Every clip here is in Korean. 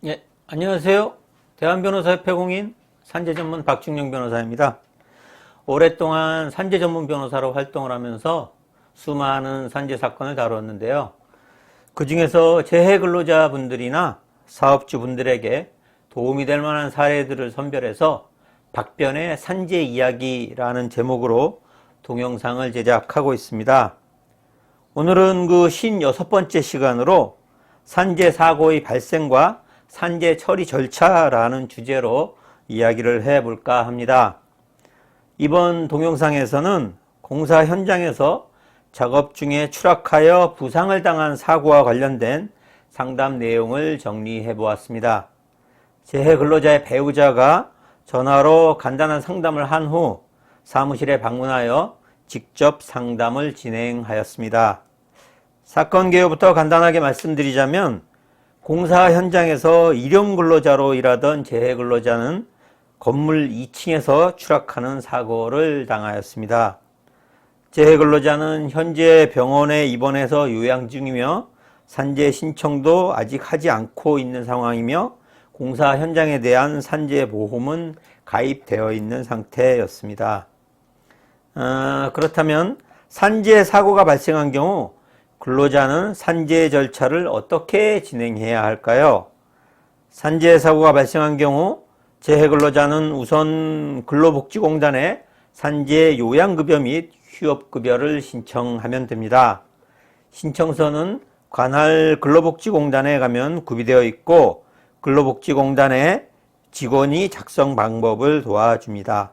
예, 안녕하세요. 대한변호사협회 공인 산재전문 박중영 변호사입니다. 오랫동안 산재전문 변호사로 활동을 하면서 수많은 산재 사건을 다루었는데요. 그 중에서 재해근로자분들이나 사업주분들에게 도움이 될 만한 사례들을 선별해서 박변의 산재 이야기라는 제목으로 동영상을 제작하고 있습니다. 오늘은 그 56번째 시간으로 산재 사고의 발생과 산재 처리 절차라는 주제로 이야기를 해볼까 합니다. 이번 동영상에서는 공사 현장에서 작업 중에 추락하여 부상을 당한 사고와 관련된 상담 내용을 정리해 보았습니다. 재해 근로자의 배우자가 전화로 간단한 상담을 한 후 사무실에 방문하여 직접 상담을 진행하였습니다. 사건 개요부터 간단하게 말씀드리자면 공사 현장에서 일용 근로자로 일하던 재해 근로자는 건물 2층에서 추락하는 사고를 당하였습니다. 재해 근로자는 현재 병원에 입원해서 요양 중이며 산재 신청도 아직 하지 않고 있는 상황이며 공사 현장에 대한 산재 보험은 가입되어 있는 상태였습니다. 그렇다면 산재 사고가 발생한 경우 근로자는 산재 절차를 어떻게 진행해야 할까요? 산재 사고가 발생한 경우 재해 근로자는 우선 근로복지공단에 산재 요양급여 및 휴업급여를 신청하면 됩니다. 신청서는 관할 근로복지공단에 가면 구비되어 있고 근로복지공단의 직원이 작성 방법을 도와줍니다.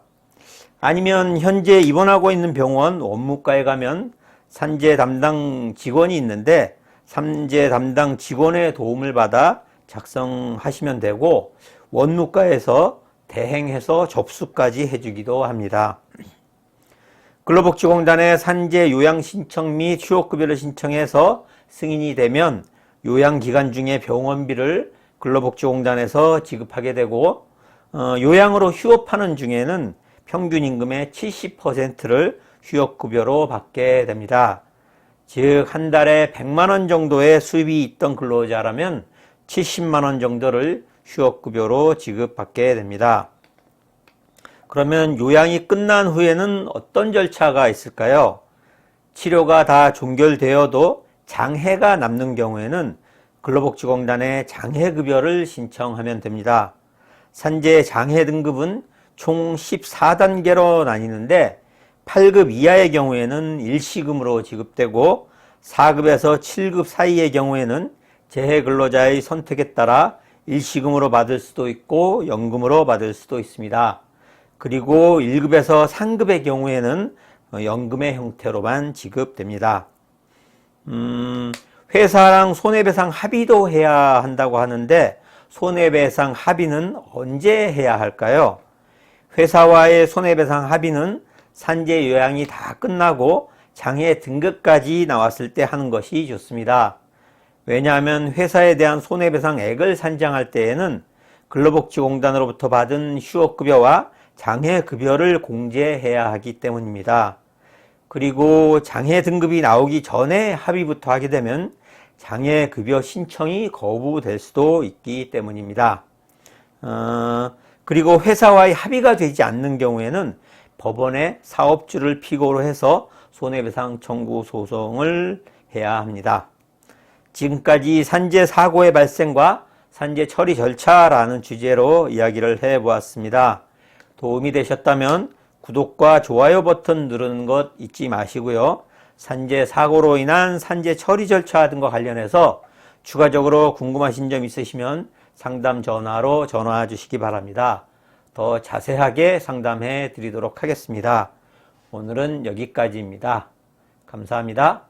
아니면 현재 입원하고 있는 병원 원무과에 가면 산재 담당 직원이 있는데 산재 담당 직원의 도움을 받아 작성하시면 되고 원무과에서 대행해서 접수까지 해주기도 합니다. 근로복지공단에 산재 요양 신청 및 휴업급여를 신청해서 승인이 되면 요양기간 중에 병원비를 근로복지공단에서 지급하게 되고 요양으로 휴업하는 중에는 평균 임금의 70%를 휴업급여로 받게 됩니다. 즉, 한 달에 100만원 정도의 수입이 있던 근로자라면 70만원 정도를 휴업급여로 지급받게 됩니다. 그러면 요양이 끝난 후에는 어떤 절차가 있을까요? 치료가 다 종결되어도 장해가 남는 경우에는 근로복지공단에 장해급여를 신청하면 됩니다. 산재 장해 등급은 총 14단계로 나뉘는데 8급 이하의 경우에는 일시금으로 지급되고 4급에서 7급 사이의 경우에는 재해 근로자의 선택에 따라 일시금으로 받을 수도 있고 연금으로 받을 수도 있습니다. 그리고 1급에서 3급의 경우에는 연금의 형태로만 지급됩니다. 회사랑 손해배상 합의도 해야 한다고 하는데 손해배상 합의는 언제 해야 할까요? 회사와의 손해배상 합의는 산재 요양이 다 끝나고 장해 등급까지 나왔을 때 하는 것이 좋습니다. 왜냐하면 회사에 대한 손해배상액을 산정할 때에는 근로복지공단으로부터 받은 휴업급여와 장해급여를 공제해야 하기 때문입니다. 그리고 장해 등급이 나오기 전에 합의부터 하게 되면 장해급여 신청이 거부될 수도 있기 때문입니다. 그리고 회사와의 합의가 되지 않는 경우에는 법원에 사업주를 피고로 해서 손해배상 청구 소송을 해야 합니다. 지금까지 산재 사고의 발생과 산재 처리 절차라는 주제로 이야기를 해보았습니다. 도움이 되셨다면 구독과 좋아요 버튼 누르는 것 잊지 마시고요. 산재 사고로 인한 산재 처리 절차 등과 관련해서 추가적으로 궁금하신 점 있으시면 상담 전화로 전화 주시기 바랍니다. 더 자세하게 상담해 드리도록 하겠습니다. 오늘은 여기까지입니다. 감사합니다.